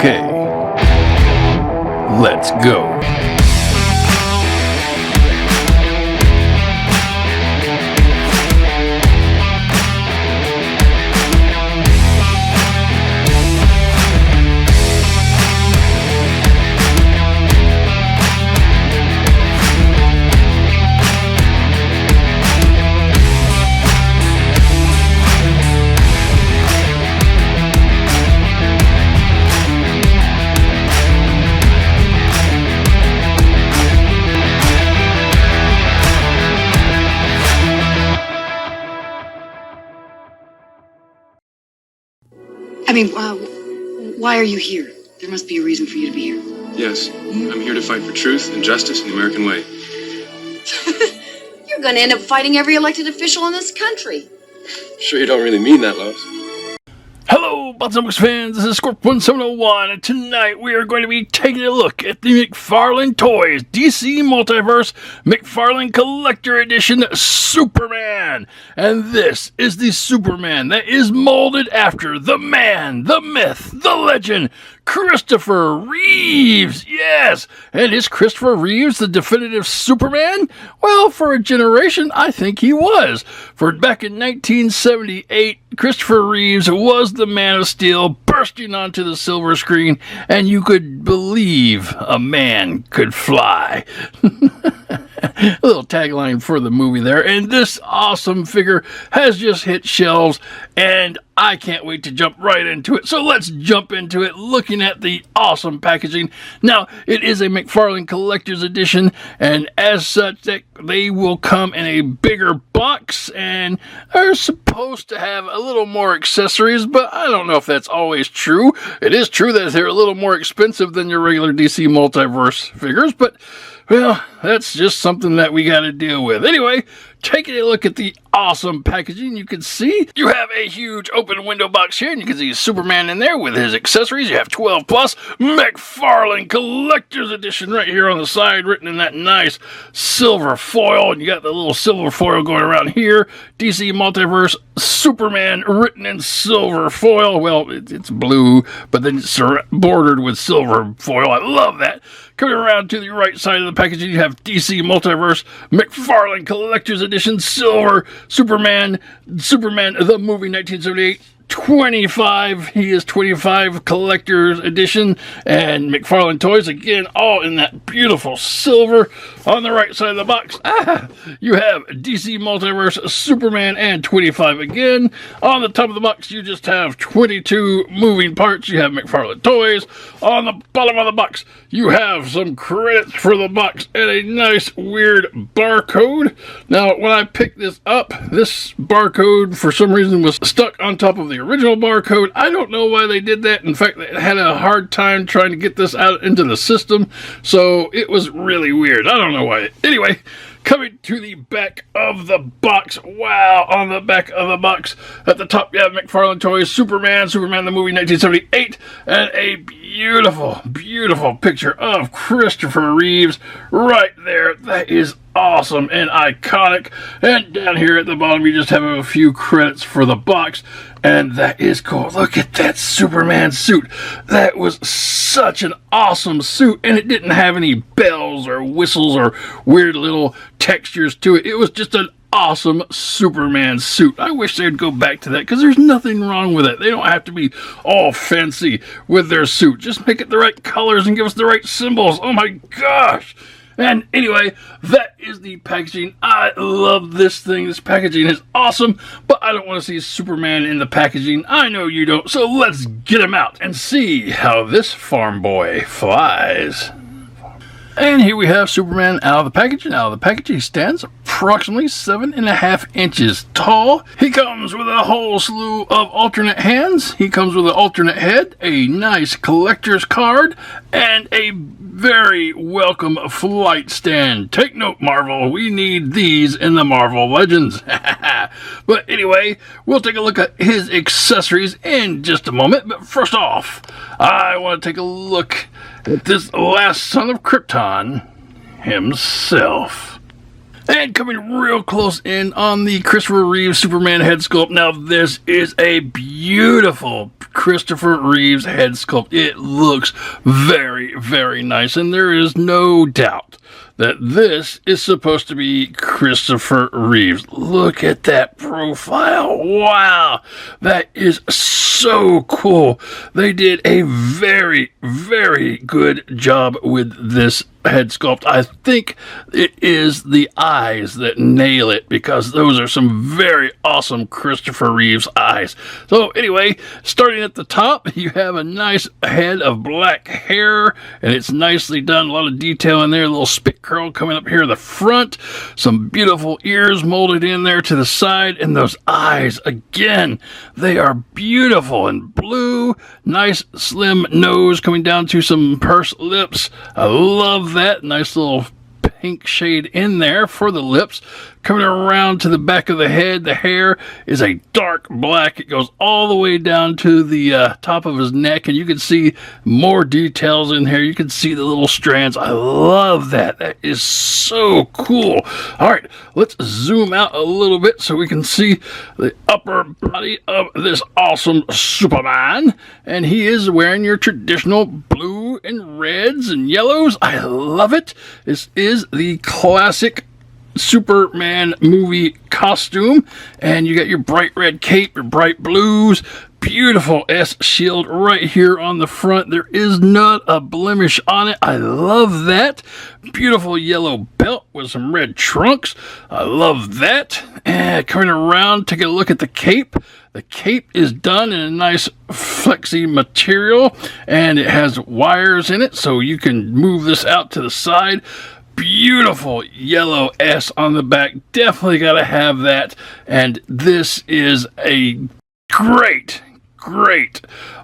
Okay, let's go. I mean, why are you here? There must be a reason for you to be here. Yes, I'm here to fight for truth and justice in the American way. You're going to end up fighting every elected official in this country. Sure you don't really mean that, Lois. Hello, Multiverse fans, this is Scorp1701, and tonight we are going to be taking a look at the McFarlane Toys DC Multiverse McFarlane Collector Edition Superman. And this is the Superman that is molded after the man, the myth, the legend, Christopher Reeves. Yes, and is Christopher Reeves the definitive Superman? Well, for a generation, I think he was. For back in 1978, Christopher Reeves was the Man of Steel bursting onto the silver screen, and you could believe a man could fly. A little tagline for the movie there. And this awesome figure has just hit shelves, and I can't wait to jump right into it. So let's jump into it, looking at the awesome packaging. Now, it is a McFarlane Collector's Edition, and as such, they will come in a bigger box, and are supposed to have a little more accessories, but I don't know if that's always true. It is true that they're a little more expensive than your regular DC Multiverse figures, but well, that's just something that we got to deal with. Anyway, taking a look at the awesome packaging, you can see you have a huge open window box here, and you can see Superman in there with his accessories. You have 12 plus McFarlane Collector's Edition right here on the side, written in that nice silver foil, and you got the little silver foil going around here. DC Multiverse Superman written in silver foil. Well, it's blue, but then it's bordered with silver foil. I love that. Coming around to the right side of the packaging, you have DC Multiverse McFarlane Collector's Edition Silver Superman the movie 1978. 25. He is 25 Collector's Edition, and McFarlane Toys, again, all in that beautiful silver. On the right side of the box, you have DC Multiverse Superman and 25 again. On the top of the box, you just have 22 moving parts. You have McFarlane Toys. On the bottom of the box, you have some credits for the box and a nice weird barcode. Now, when I picked this up, this barcode for some reason was stuck on top of the original barcode. I don't know why they did that. In fact, they had a hard time trying to get this out into the system, so it was really weird. I don't know why. Anyway, coming to the back of the box. Wow, on the back of the box, at the top, you have McFarlane Toys Superman the movie 1978, and a beautiful, beautiful picture of Christopher Reeves right there. That is awesome and iconic. And down here at the bottom, you just have a few credits for the box, and that is cool. Look at that Superman suit. That was such an awesome suit, and it didn't have any bells or whistles or weird little textures to it. It was just an awesome Superman suit. I wish they'd go back to that, because there's nothing wrong with it. They don't have to be all fancy with their suit. Just make it the right colors and give us the right symbols. Oh my gosh. And anyway, that is the packaging. I love this thing. This packaging is awesome, but I don't want to see Superman in the packaging. I know you don't, so let's get him out and see how this farm boy flies. And here we have Superman out of the package. Out of the package, he stands approximately 7.5 inches tall. He comes with a whole slew of alternate hands. He comes with an alternate head, a nice collector's card, and a very welcome flight stand. Take note, Marvel. We need these in the Marvel Legends. But anyway, we'll take a look at his accessories in just a moment. But first off, I want to take a look at this last son of Krypton himself. And coming real close in on the Christopher Reeve Superman head sculpt. Now this is a beautiful, Christopher Reeve's head sculpt. It looks very, very nice, and there is no doubt that this is supposed to be Christopher Reeves. Look at that profile. Wow, that is so cool. They did a very, very good job with this head sculpt. I think it is the eyes that nail it, because those are some very awesome Christopher Reeves eyes. So anyway, starting at the top, you have a nice head of black hair, and it's nicely done. A lot of detail in there, a little spit curl coming up here in the front, some beautiful ears molded in there to the side, and those eyes, again, they are beautiful and blue. Nice slim nose coming down to some pursed lips. I love that. Nice little pink shade in there for the lips. Coming around to the back of the head, the hair is a dark black. It goes all the way down to the top of his neck, and you can see more details in here. You can see the little strands. I love that. That is so cool. All right, let's zoom out a little bit so we can see the upper body of this awesome Superman. And he is wearing your traditional blue and reds and yellows. I love it. This is the classic Superman movie costume, and you got your bright red cape, your bright blues, beautiful S shield right here on the front. There is not a blemish on it. I love that. Beautiful yellow belt with some red trunks. I love that. And coming around, take a look at the cape. The cape is done in a nice flexy material, and it has wires in it, so you can move this out to the side. Beautiful yellow S on the back. Definitely got to have that. And this is a great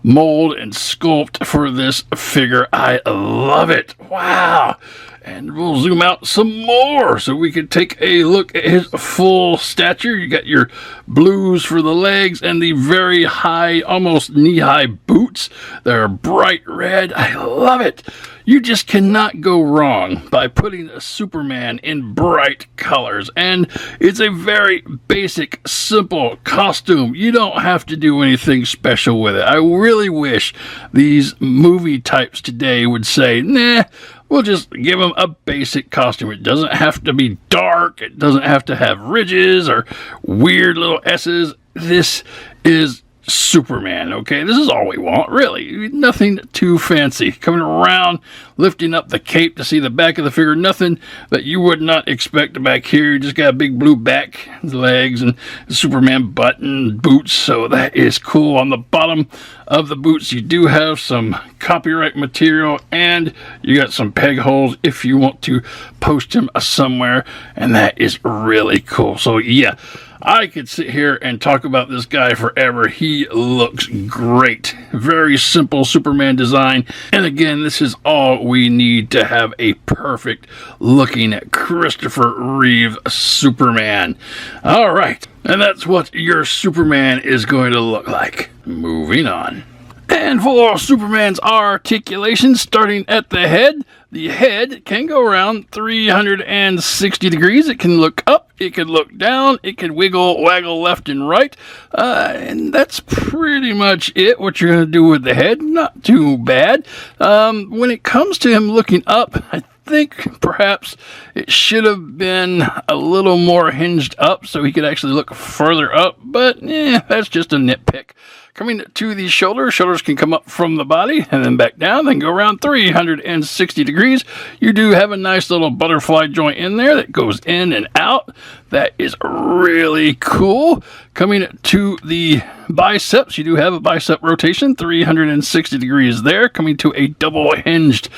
mold and sculpt for this figure. I love it. Wow. And we'll zoom out some more so we can take a look at his full stature. You got your blues for the legs and the very high, almost knee-high boots. They're bright red. I love it. You just cannot go wrong by putting a Superman in bright colors. And it's a very basic, simple costume. You don't have to do anything special with it. I really wish these movie types today would say, nah, we'll just give him a basic costume. It doesn't have to be dark. It doesn't have to have ridges or weird little S's. This is Superman, okay? This is all we want, really. Nothing too fancy. Coming around, lifting up the cape to see the back of the figure. Nothing that you would not expect back here. You just got a big blue back, legs, and Superman button boots, so that is cool. On the bottom of the boots, you do have some copyright material, and you got some peg holes if you want to post him somewhere, and that is really cool. So, yeah. I could sit here and talk about this guy forever. He looks great. Very simple Superman design. And again, this is all we need to have a perfect looking Christopher Reeve Superman. All right. And that's what your Superman is going to look like. Moving on. And for Superman's articulation, starting at the head can go around 360 degrees. It can look up, it can look down, it can waggle left and right. And that's pretty much it, what you're going to do with the head. Not too bad. When it comes to him looking up, I think perhaps it should have been a little more hinged up so he could actually look further up, but that's just a nitpick. Coming to the shoulders can come up from the body and then back down, then go around 360 degrees. You do have a nice little butterfly joint in there that goes in and out. That is really cool. Coming to the biceps, you do have a bicep rotation, 360 degrees there. Coming to a double hinged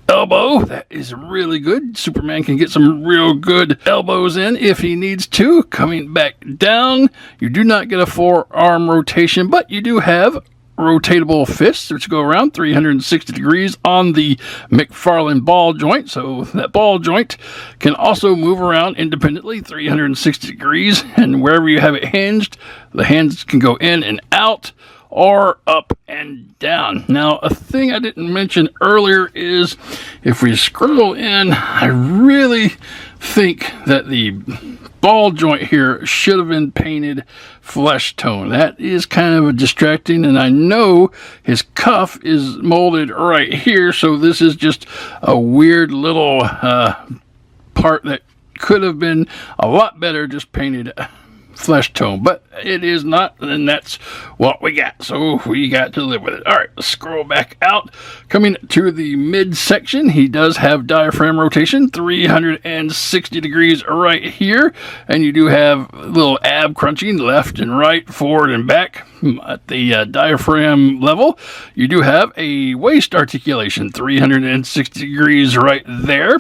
elbow, that is really good. Superman can get some real good elbows in if he needs to. Coming back down, you do not get a forearm rotation, but you do have rotatable fists, which go around 360 degrees on the McFarlane ball joint. So that ball joint can also move around independently 360 degrees, and wherever you have it hinged, the hands can go in and out or up and down. Now, a thing I didn't mention earlier is if we scroll in, I really think that the ball joint here should have been painted flesh tone. That is kind of distracting, and I know his cuff is molded right here, so this is just a weird little part that could have been a lot better just painted flesh tone, but it is not, and that's what we got, so we got to live with it. All right, let's scroll back out. Coming to the midsection, he does have diaphragm rotation, 360 degrees right here, and you do have a little ab crunching left and right, forward and back at the diaphragm level. You do have a waist articulation, 360 degrees right there,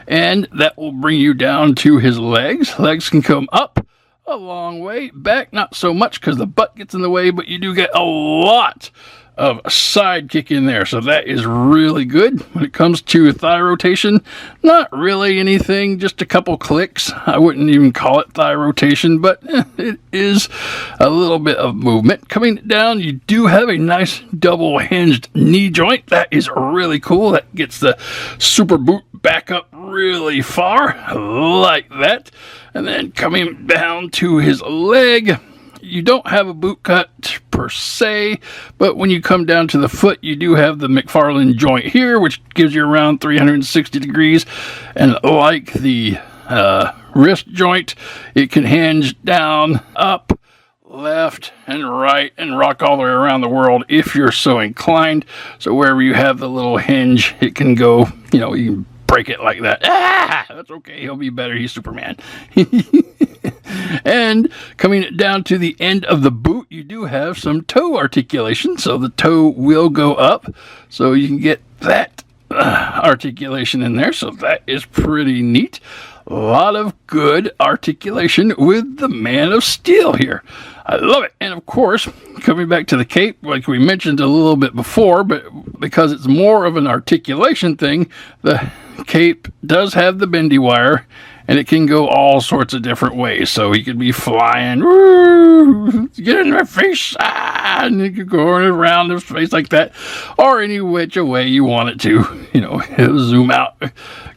and that will bring you down to his legs. Legs can come up a long way, back not so much because the butt gets in the way, but you do get a lot of side kick in there, so that is really good. When it comes to thigh rotation, not really anything, just a couple clicks. I wouldn't even call it thigh rotation, but it is a little bit of movement. Coming down, you do have a nice double hinged knee joint. That is really cool. That gets the super boot back up really far, like that. And then coming down to his leg, you don't have a boot cut per se, but when you come down to the foot, you do have the McFarlane joint here, which gives you around 360 degrees. And like the wrist joint, it can hinge down, up, left, and right, and rock all the way around the world if you're so inclined. So wherever you have the little hinge, it can go, you can break it like that. That's okay. He'll be better. He's Superman. And coming down to the end of the boot, you do have some toe articulation. So the toe will go up. So you can get that articulation in there. So that is pretty neat. A lot of good articulation with the Man of Steel here. I love it. And of course, coming back to the cape, like we mentioned a little bit before, but because it's more of an articulation thing, the cape does have the bendy wire, and it can go all sorts of different ways. So he could be flying, woo, get in my face, and he could go around his face like that, or any which way you want it to. He'll zoom out,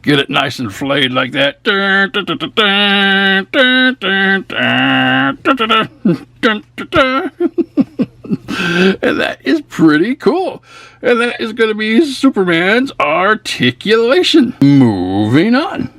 get it nice and flayed like that. And that is pretty cool. And that is going to be Superman's articulation. Moving on.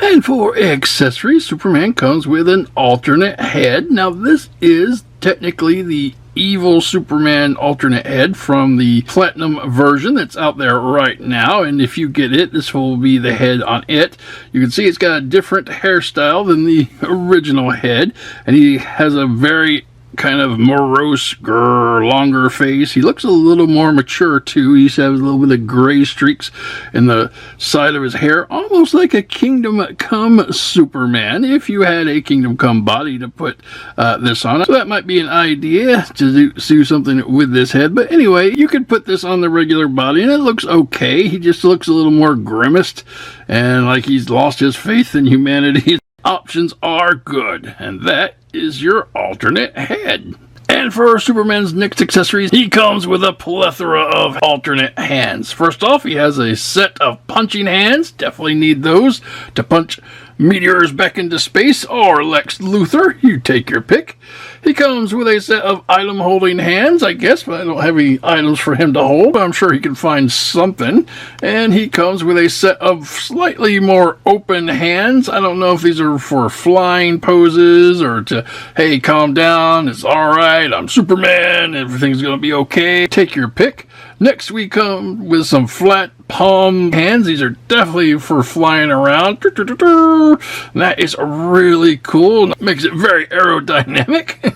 And for accessories, Superman comes with an alternate head. Now, this is technically the evil Superman alternate head from the Platinum version that's out there right now. And if you get it, this will be the head on it. You can see it's got a different hairstyle than the original head. And he has a very kind of morose, longer face. He looks a little more mature too. He has a little bit of gray streaks in the side of his hair, almost like a Kingdom Come Superman, if you had a Kingdom Come body to put this on. So that might be an idea to do something with this head. But anyway, you could put this on the regular body and it looks okay. He just looks a little more grimaced and like he's lost his faith in humanity. Options are good, and that is your alternate head. And for Superman's next accessories, he comes with a plethora of alternate hands. First off, he has a set of punching hands. Definitely need those to punch meteors back into space or Lex Luthor. You take your pick. He comes with a set of item holding hands, I guess, but I don't have any items for him to hold. I'm sure he can find something. And he comes with a set of slightly more open hands. I don't know if these are for flying poses or to, hey, calm down, it's all right, I'm Superman, everything's going to be okay. Take your pick. Next, we come with some flat palm hands. These are definitely for flying around. That is really cool. It makes it very aerodynamic.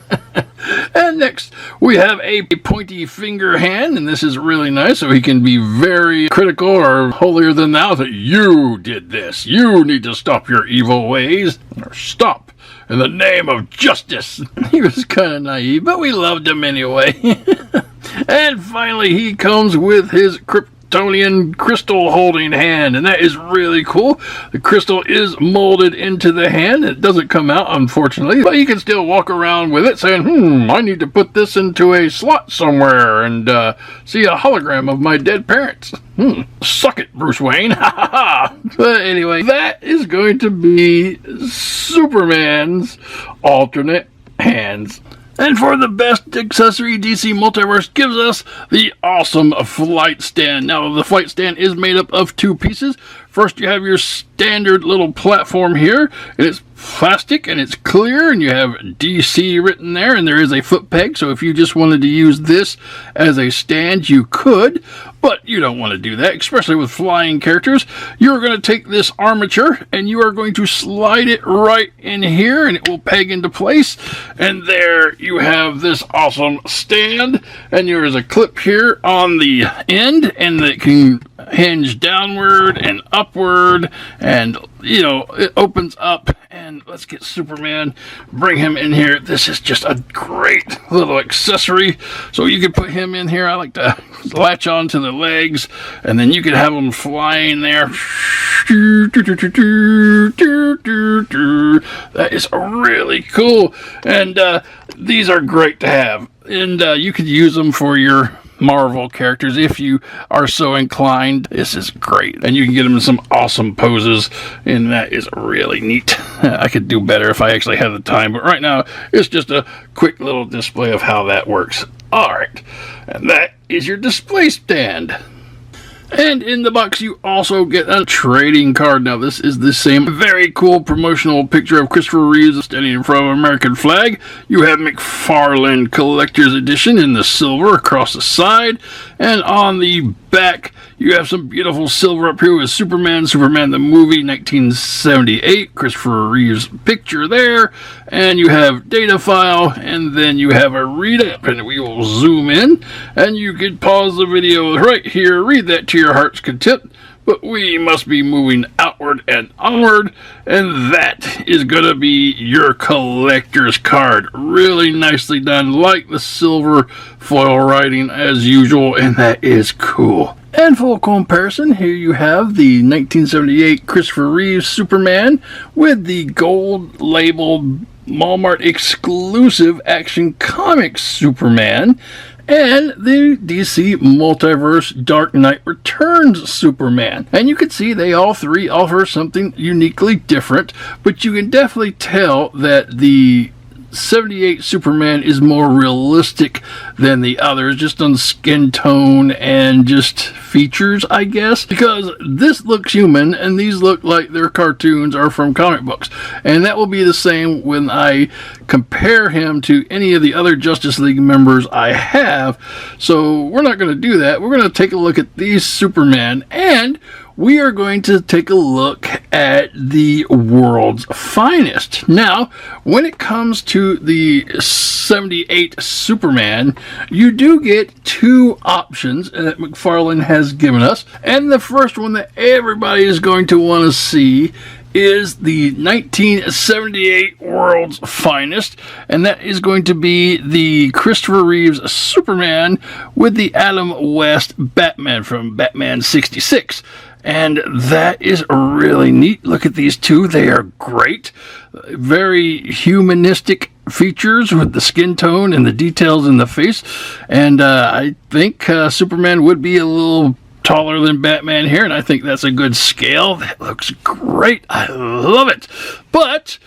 And next, we have a pointy finger hand, and this is really nice, so he can be very critical or holier than thou that you did this. You need to stop your evil ways, or stop in the name of justice. He was kind of naive, but we loved him anyway. And finally, he comes with his Kryptonian crystal holding hand, and that is really cool. The crystal is molded into the hand. It doesn't come out, unfortunately, but you can still walk around with it saying, I need to put this into a slot somewhere and see a hologram of my dead parents. Suck it, Bruce Wayne. But anyway, that is going to be Superman's alternate hands. And for the best accessory, DC Multiverse gives us the awesome flight stand. Now, the flight stand is made up of two pieces. First, you have your standard little platform here. It's plastic and it's clear, and you have DC written there, and there is a foot peg. So if you just wanted to use this as a stand, you could, but you don't want to do that, especially with flying characters. You're going to take this armature and you are going to slide it right in here, and it will peg into place. And there you have this awesome stand, and there is a clip here on the end, and it can hinge downward and upward, and it opens up. And let's get Superman, bring him in here. This is just a great little accessory. So you can put him in here. I like to latch on to the legs, and then you can have him flying there. That is really cool. And these are great to have. And you could use them for your Marvel characters if you are so inclined. This is great, and you can get them in some awesome poses, and that is really neat. I could do better if I actually had the time, but right now it's just a quick little display of how that works. Alright, and that is your display stand. And in the box, you also get a trading card. Now, this is the same very cool promotional picture of Christopher Reeve standing in front of an American flag. You have McFarlane Collector's Edition in the silver across the side. And on the back, you have some beautiful silver up here with Superman the movie, 1978. Christopher Reeve's picture there. And you have data file, and then you have a read up, and we will zoom in. And you can pause the video right here, read that to your heart's content, but we must be moving outward and onward, and that is going to be your collector's card. Really nicely done, like the silver foil writing as usual, and that is cool. And full comparison, here you have the 1978 Christopher Reeve Superman with the gold labeled Walmart exclusive Action Comics Superman, and the DC Multiverse Dark Knight Returns Superman. And you can see they all three offer something uniquely different, but you can definitely tell that the 78 Superman is more realistic than the others, just on skin tone and just features, I guess, because this looks human and these look like their cartoons are from comic books. And that will be the same when I compare him to any of the other Justice League members I have. So we're not going to do that. We're going to take a look at these Superman, and we are going to take a look at the world's finest. Now, when it comes to the 78 Superman, you do get two options that McFarlane has given us. And the first one that everybody is going to want to see is the 1978 World's Finest, and that is going to be the Christopher Reeve's Superman with the Adam West Batman from Batman 66. And that is really neat. Look at these two. They are great. Very humanistic features with the skin tone and the details in the face. And I think Superman would be a little taller than Batman here, and I think that's a good scale. That looks great. I love it. But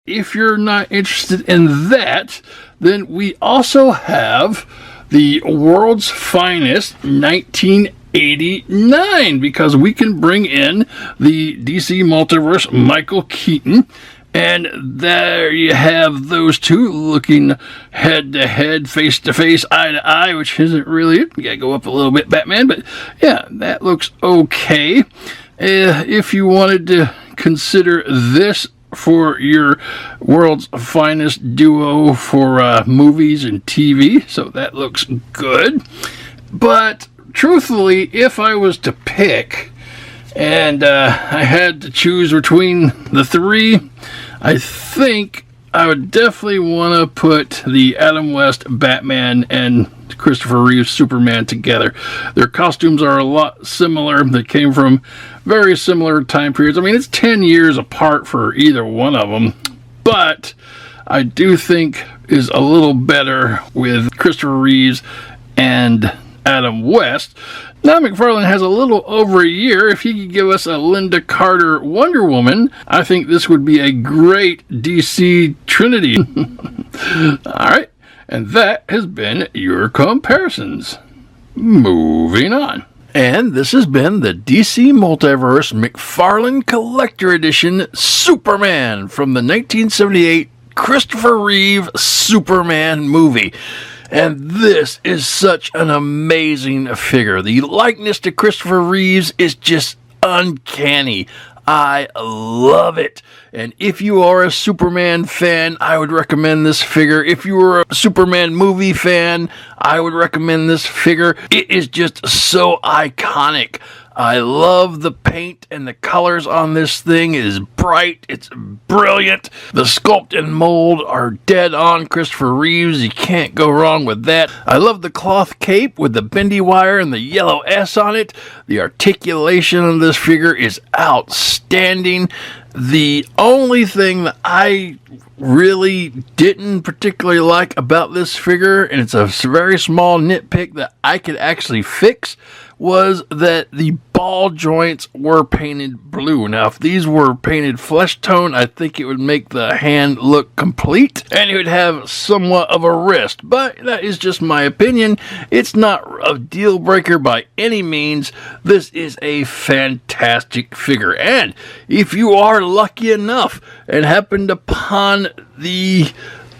if you're not interested in that, then we also have the World's Finest 1989, because we can bring in the DC Multiverse Michael Keaton. And there you have those two looking head to head, face to face, eye to eye, which isn't really it. You gotta go up a little bit, Batman, but yeah, that looks okay. If you wanted to consider this for your world's finest duo for movies and TV, so that looks good. But truthfully, if I was to pick, and I had to choose between the three, I think I would definitely want to put the Adam West Batman and Christopher Reeve Superman together. Their costumes are a lot similar. They came from very similar time periods. I mean, it's 10 years apart for either one of them, but I do think is a little better with Christopher Reeves and Adam West. Now McFarlane has a little over a year. If he could give us a Linda Carter Wonder Woman, I think this would be a great DC Trinity. Alright, and that has been your comparisons. Moving on. And this has been the DC Multiverse McFarlane Collector Edition Superman from the 1978 Christopher Reeve Superman movie. And this is such an amazing figure. The likeness to Christopher Reeves is just uncanny. I love it. And if you are a Superman fan, I would recommend this figure. If you were a Superman movie fan, I would recommend this figure. It is just so iconic. I love the paint and the colors on this thing. It is bright. It's brilliant. The sculpt and mold are dead on Christopher Reeves. You can't go wrong with that. I love the cloth cape with the bendy wire and the yellow S on it. The articulation of this figure is outstanding. The only thing that I really didn't particularly like about this figure, and it's a very small nitpick that I could actually fix, was that the ball joints were painted blue. Now, if these were painted flesh tone, I think it would make the hand look complete, and it would have somewhat of a wrist, but that is just my opinion. It's not a deal breaker by any means. This is a fantastic figure, and if you are lucky enough and happened upon the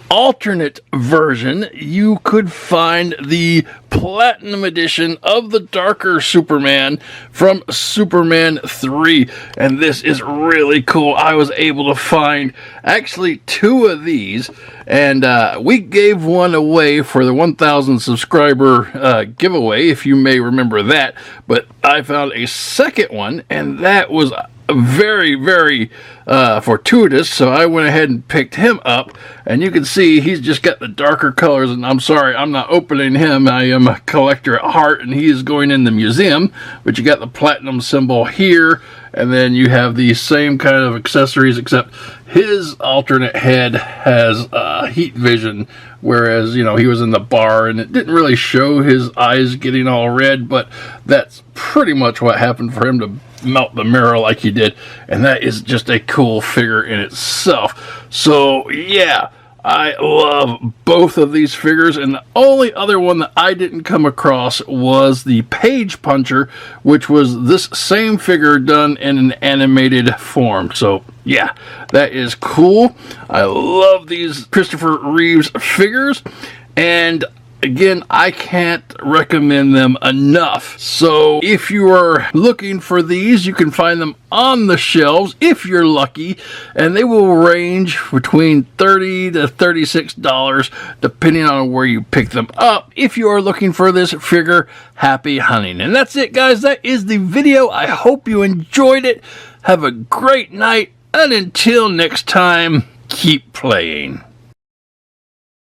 alternate version, you could find the Platinum Edition of the darker Superman from Superman 3, and this is really cool. I was able to find actually 2 of these, and we gave one away for the 1,000 subscriber giveaway, if you may remember that, but I found a second one, and that was very, very fortuitous, so I went ahead and picked him up, and you can see he's just got the darker colors, and I'm sorry, I'm not opening him. I am a collector at heart, and he is going in the museum, but you got the platinum symbol here, and then you have the same kind of accessories, except his alternate head has heat vision, whereas, you know, he was in the bar, and it didn't really show his eyes getting all red, but that's pretty much what happened for him to melt the mirror like he did, and that is just a cool figure in itself. So yeah, I love both of these figures, and the only other one that I didn't come across was the Page Puncher, which was this same figure done in an animated form. So yeah, that is cool. I love these Christopher Reeves figures, and again, I can't recommend them enough. So if you are looking for these, you can find them on the shelves if you're lucky, and they will range between $30 to $36 depending on where you pick them up. If you are looking for this figure, happy hunting. And that's it, guys. That is the video. I hope you enjoyed it. Have a great night, and until next time, keep playing.